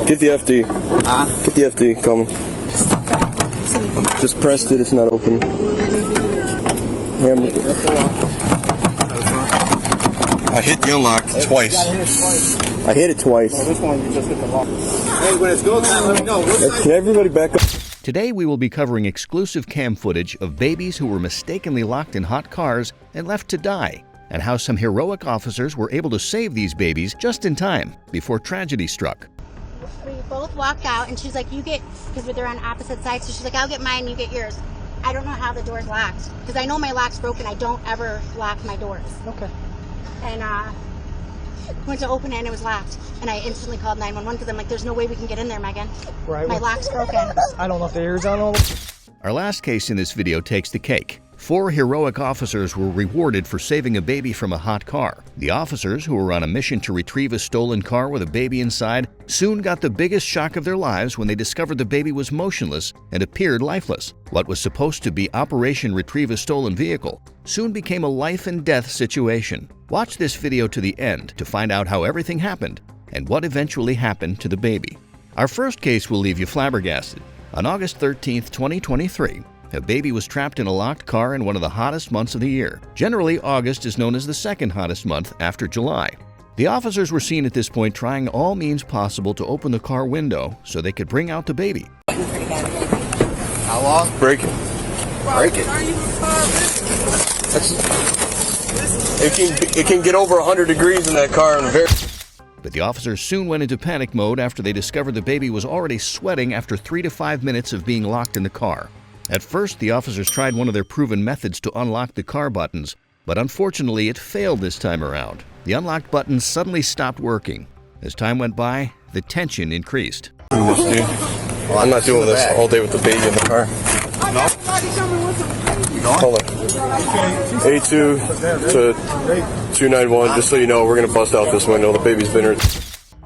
Get the FD. Get the FD coming. Just pressed it, it's not open. Hammer. I hit the unlock twice. I hit it twice. This one you just hit the lock. Hey, when it's go time, let me know. Can everybody back up? Today we will be covering exclusive cam footage of babies who were mistakenly locked in hot cars and left to die, and how some heroic officers were able to save these babies just in time before tragedy struck. We both walked out and she's like, you get, because they're on opposite sides, so she's like, I'll get mine, you get yours. I don't know how the door's locked, because I know my lock's broken. I don't ever lock my doors. Okay. And went to open it and it was locked. And I instantly called 911 because I'm like, there's no way we can get in there, Megan. Right. My lock's broken. I don't know if the air's on all. Our last case in this video takes the cake. 4 heroic officers were rewarded for saving a baby from a hot car. The officers, who were on a mission to retrieve a stolen car with a baby inside, soon got the biggest shock of their lives when they discovered the baby was motionless and appeared lifeless. What was supposed to be Operation Retrieve a Stolen Vehicle soon became a life and death situation. Watch this video to the end to find out how everything happened and what eventually happened to the baby. Our first case will leave you flabbergasted. On August 13th, 2023, a baby was trapped in a locked car in one of the hottest months of the year. Generally, August is known as the second hottest month after July. The officers were seen at this point trying all means possible to open the car window so they could bring out the baby. How long? Break it. Break it. It can get over 100 degrees in that car in a very... But the officers soon went into panic mode after they discovered the baby was already sweating after 3 to 5 minutes of being locked in the car. At first, the officers tried one of their proven methods to unlock the car buttons, but unfortunately it failed this time around. The unlocked buttons suddenly stopped working. As time went by, the tension increased. Well, I'm not doing this all day with the baby in the car. Hold on. A2 to 291, just so you know, we're going to bust out this window. The baby's been hurt.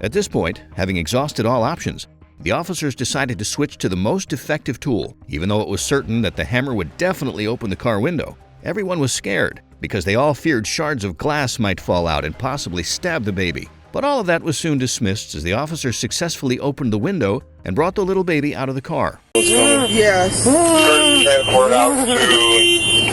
At this point, having exhausted all options, the officers decided to switch to the most effective tool. Even though it was certain that the hammer would definitely open the car window, everyone was scared because they all feared shards of glass might fall out and possibly stab the baby. But all of that was soon dismissed as the officers successfully opened the window and brought the little baby out of the car. Yes. Transport out to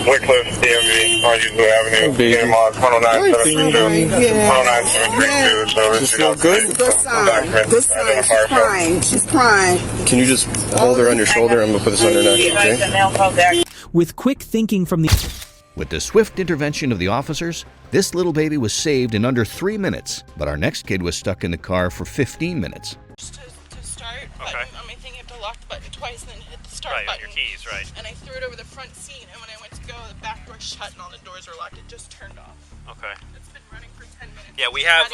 Wycliffe, DMV, on Usual Avenue. Get him on 10973. So Does this feel good? Good sign. Good sign. She's crying. She's crying. Can you just hold her on your shoulder? I'm going to put this on her neck, okay? With quick thinking from the... With the swift intervention of the officers, this little baby was saved in under 3 minutes, but our next kid was stuck in the car for 15 minutes. To start button on my thing, you have to lock the button twice and then hit the start button. On your keys, right. And I threw it over the front seat, and when I went to go, the back door shut and all the doors were locked. It just turned off. Okay. It's been running for 10 minutes. Yeah, we have,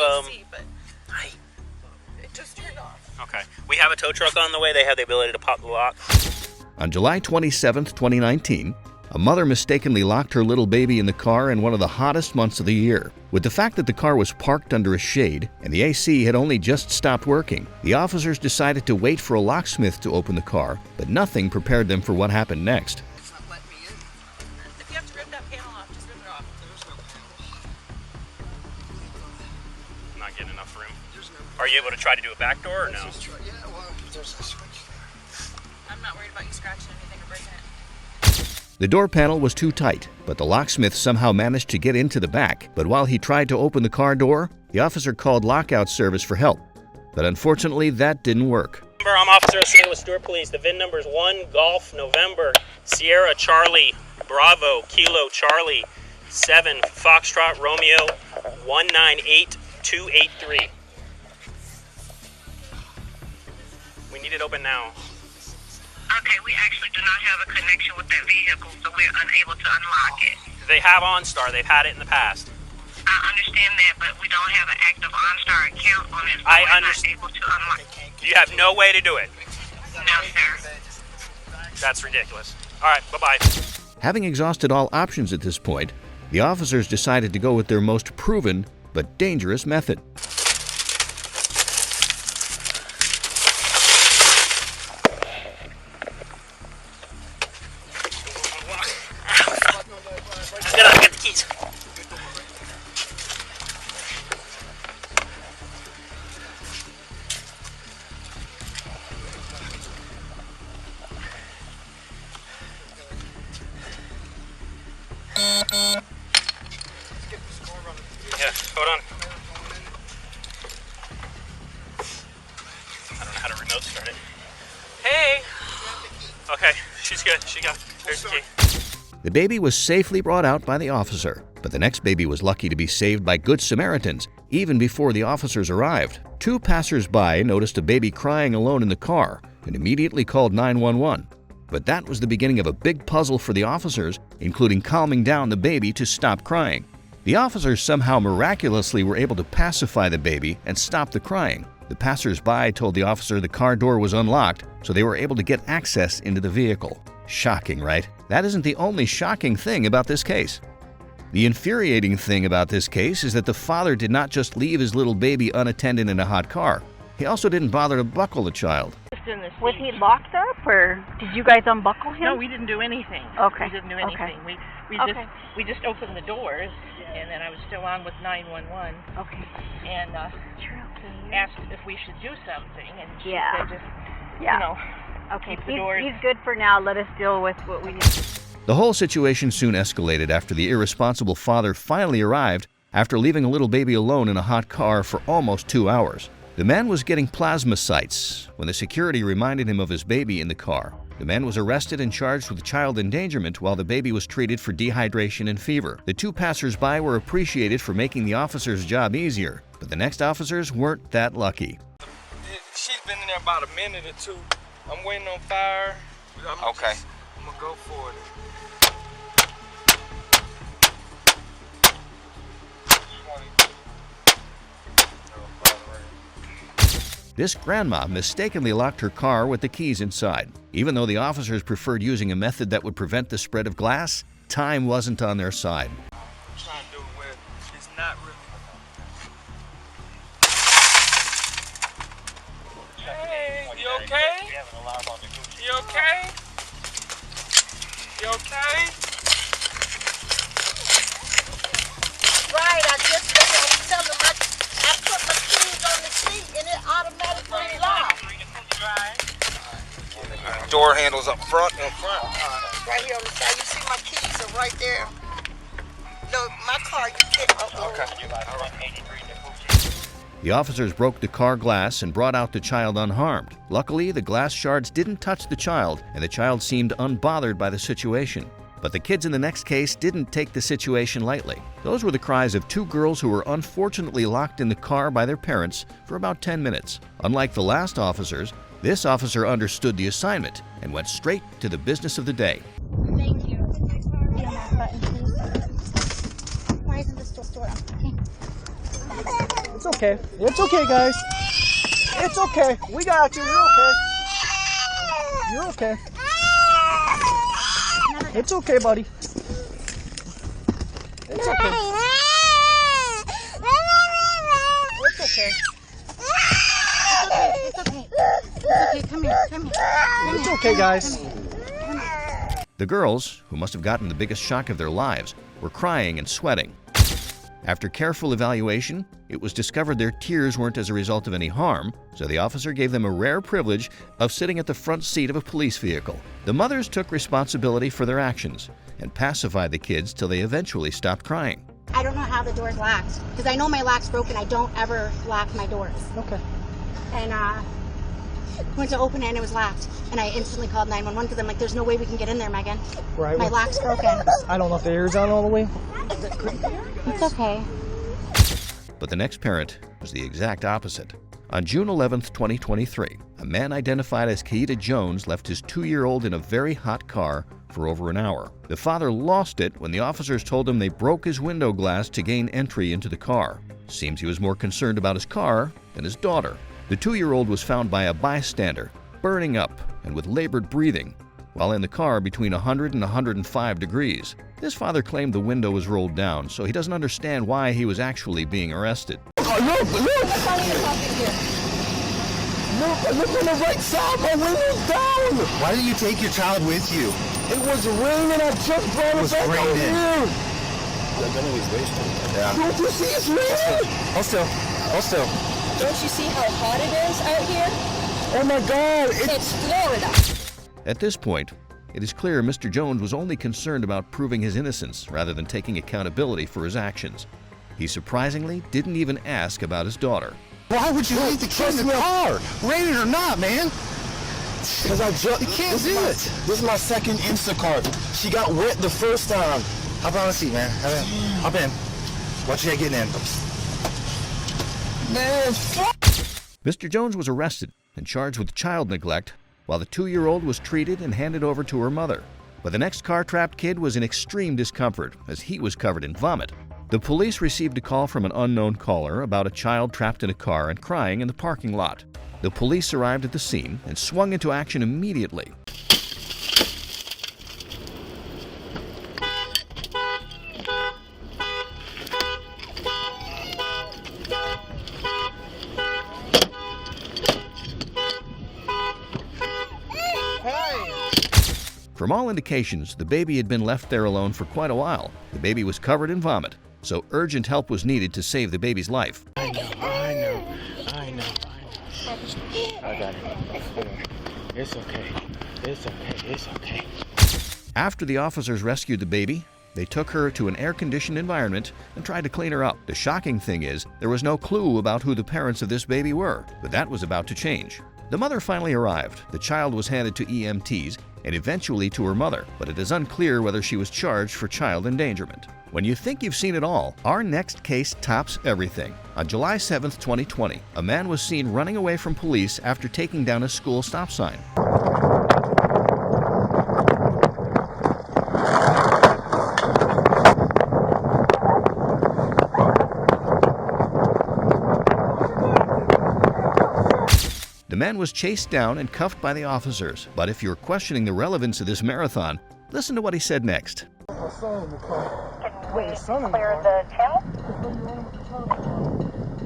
it just turned off. Okay. We have a tow truck on the way. They have the ability to pop the lock. On July 27th, 2019, a mother mistakenly locked her little baby in the car in one of the hottest months of the year. With the fact that the car was parked under a shade and the AC had only just stopped working, the officers decided to wait for a locksmith to open the car, but nothing prepared them for what happened next. If you have to rip that panel off, just rip it off. Not getting enough room. Are you able to try to do a back door or no? I'm not worried about you scratching anything or breaking it. The door panel was too tight, but the locksmith somehow managed to get into the back. But while he tried to open the car door, the officer called lockout service for help. But unfortunately, that didn't work. I'm Officer O'Shea with Stewart Police. The VIN number is 1 Golf November Sierra Charlie Bravo Kilo Charlie 7 Foxtrot Romeo 198283. We need it open now. Okay, we actually do not have a connection with that vehicle, so we're unable to unlock it. They have OnStar. They've had it in the past. I understand that, but we don't have an active OnStar account on it, so I we're understand. not able to unlock it. You have no way to do it. No, sir. That's ridiculous. All right, bye-bye. Having exhausted all options at this point, the officers decided to go with their most proven but dangerous method. Get the keys. She's good. She got. There's the key. The baby was safely brought out by the officer, but the next baby was lucky to be saved by good Samaritans, even before the officers arrived. 2 passers-by noticed a baby crying alone in the car and immediately called 911. But that was the beginning of a big puzzle for the officers, including calming down the baby to stop crying. The officers somehow miraculously were able to pacify the baby and stop the crying. The passers-by told the officer the car door was unlocked, so they were able to get access into the vehicle. Shocking, right? That isn't the only shocking thing about this case. The infuriating thing about this case is that the father did not just leave his little baby unattended in a hot car. He also didn't bother to buckle the child. Was he locked up, or did you guys unbuckle him? No, we didn't do anything. Okay. We didn't do anything. Okay. We just opened the doors, and then I was still on with 911. Okay. And asked if we should do something, and she said just, Okay. keep the doors. He's good for now. Let us deal with what we need. The whole situation soon escalated after the irresponsible father finally arrived after leaving a little baby alone in a hot car for almost 2 hours. The man was getting plasma sites when the security reminded him of his baby in the car. The man was arrested and charged with child endangerment while the baby was treated for dehydration and fever. The 2 passers-by were appreciated for making the officers' job easier, but the next officers weren't that lucky. She's been in there about a minute or 2. I'm waiting on fire. I'm gonna go for it. This grandma mistakenly locked her car with the keys inside. Even though the officers preferred using a method that would prevent the spread of glass, time wasn't on their side. I'm trying to do it where it's not really. Hey, you okay? You okay? You okay? Right, I just tell them I put my keys on the seat and it automatically locks. Door handles up front. Right here on the side. You see my keys are right there. No, my car, you can't. The officers broke the car glass and brought out the child unharmed. Luckily, the glass shards didn't touch the child, and the child seemed unbothered by the situation. But the kids in the next case didn't take the situation lightly. Those were the cries of 2 girls who were unfortunately locked in the car by their parents for about 10 minutes. Unlike the last officers, this officer understood the assignment and went straight to the business of the day. Thank you. Why isn't this door okay? It's okay. It's okay, guys. It's okay. We got you. You're okay. You're okay. It's okay, buddy. It's okay. It's okay. It's okay. It's okay. Come here. It's okay, guys. The girls, who must have gotten the biggest shock of their lives, were crying and sweating. After careful evaluation, it was discovered their tears weren't as a result of any harm, so the officer gave them a rare privilege of sitting at the front seat of a police vehicle. The mothers took responsibility for their actions and pacified the kids till they eventually stopped crying. I don't know how the door's locked because I know my lock's broken. I don't ever lock my doors. Okay. And went to open it and it was locked. And I instantly called 911 because I'm like, there's no way we can get in there, Megan. Right. My lock's broken. I don't know if the air's on all the way. It's okay. But the next parent was the exact opposite. On June 11th, 2023, a man identified as Keita Jones left his 2-year-old in a very hot car for over an hour. The father lost it when the officers told him they broke his window glass to gain entry into the car. Seems he was more concerned about his car than his daughter. The 2-year-old was found by a bystander, burning up and with labored breathing, while in the car between 100 and 105 degrees. This father claimed the window was rolled down, so he doesn't understand why he was actually being arrested. Look on the right side, my window's down! Why didn't you take your child with you? It was raining, I just brought it back over here! Yeah. Don't you see it's raining? Hold still. Don't you see how hot it is out here? Oh my God! It's Florida! At this point, it is clear Mr. Jones was only concerned about proving his innocence rather than taking accountability for his actions. He surprisingly didn't even ask about his daughter. Why would you leave the kid in the car? Rain or not, man? Because I just... You can't do it. This is my second Instacart. She got wet the first time. Hop on the seat, man. Hop in. Watch your head getting in. Man, fuck. Mr. Jones was arrested and charged with child neglect, while the 2-year-old was treated and handed over to her mother. But the next car-trapped kid was in extreme discomfort as he was covered in vomit. The police received a call from an unknown caller about a child trapped in a car and crying in the parking lot. The police arrived at the scene and swung into action immediately. From all indications, the baby had been left there alone for quite a while. The baby was covered in vomit, so urgent help was needed to save the baby's life. I got it. It's okay. It's okay. After the officers rescued the baby, they took her to an air-conditioned environment and tried to clean her up. The shocking thing is, there was no clue about who the parents of this baby were, but that was about to change. The mother finally arrived. The child was handed to EMTs and eventually to her mother, but it is unclear whether she was charged for child endangerment. When you think you've seen it all, our next case tops everything. On July 7, 2020, a man was seen running away from police after taking down a school stop sign. The man was chased down and cuffed by the officers, but if you're questioning the relevance of this marathon, listen to what he said next. Wait, your son in the car? The channel?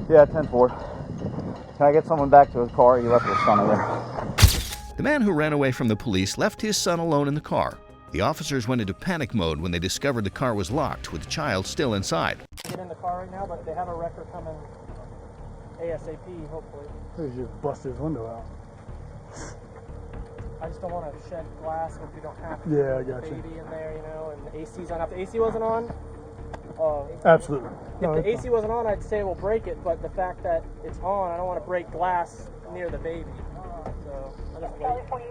Yeah, 10-4. Can I get someone back to his car? You left your son in there. The man who ran away from the police left his son alone in the car. The officers went into panic mode when they discovered the car was locked with the child still inside. Get in the car right now, but they have a wrecker coming ASAP, hopefully. They just bust his window out. I just don't want to shed glass if we don't have to. Yeah, I got you. Baby in there, you know, and the AC's on. If the AC wasn't on, absolutely. If the AC wasn't on, I'd say we'll break it. But the fact that it's on, I don't want to break glass near the baby. So I'll just wait.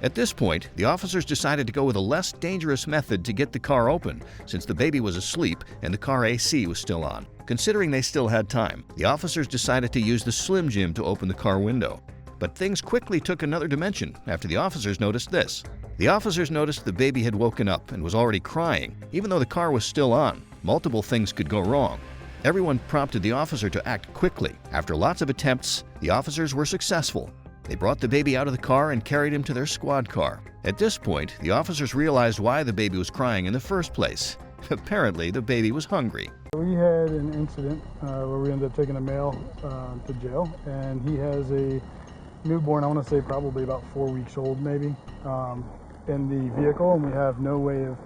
At this point, the officers decided to go with a less dangerous method to get the car open, since the baby was asleep and the car AC was still on. Considering they still had time, the officers decided to use the Slim Jim to open the car window. But things quickly took another dimension after the officers noticed this. The officers noticed the baby had woken up and was already crying, even though the car was still on. Multiple things could go wrong. Everyone prompted the officer to act quickly. After lots of attempts, the officers were successful. They brought the baby out of the car and carried him to their squad car. At this point, the officers realized why the baby was crying in the first place. Apparently, the baby was hungry. We had an incident where we ended up taking a male to jail, and he has a newborn, I want to say probably about 4 weeks old maybe, in the vehicle, and we have no way of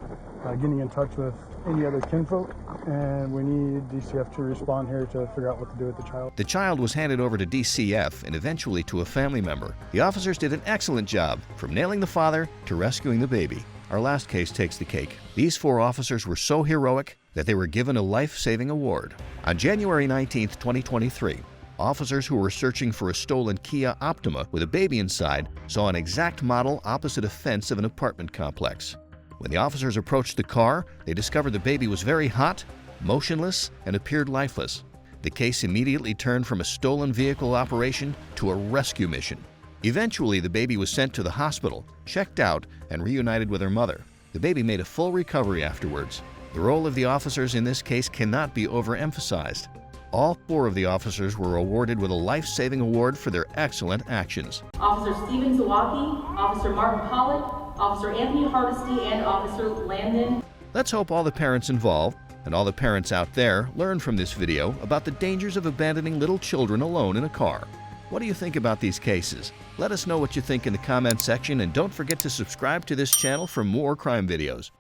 getting in touch with any other kinfolk, and we need DCF to respond here to figure out what to do with the child. The child was handed over to DCF and eventually to a family member. The officers did an excellent job, from nailing the father to rescuing the baby. Our last case takes the cake. These 4 officers were so heroic that they were given a life-saving award. On January 19, 2023, officers who were searching for a stolen Kia Optima with a baby inside saw an exact model opposite a fence of an apartment complex. When the officers approached the car, they discovered the baby was very hot, motionless, and appeared lifeless. The case immediately turned from a stolen vehicle operation to a rescue mission. Eventually, the baby was sent to the hospital, checked out, and reunited with her mother. The baby made a full recovery afterwards. The role of the officers in this case cannot be overemphasized. All 4 of the officers were awarded with a life-saving award for their excellent actions. Officer Stephen Zawacki, Officer Martin Pollock, Officer Anthony Hardesty, and Officer Landon. Let's hope all the parents involved and all the parents out there learn from this video about the dangers of abandoning little children alone in a car. What do you think about these cases? Let us know what you think in the comment section, and don't forget to subscribe to this channel for more crime videos.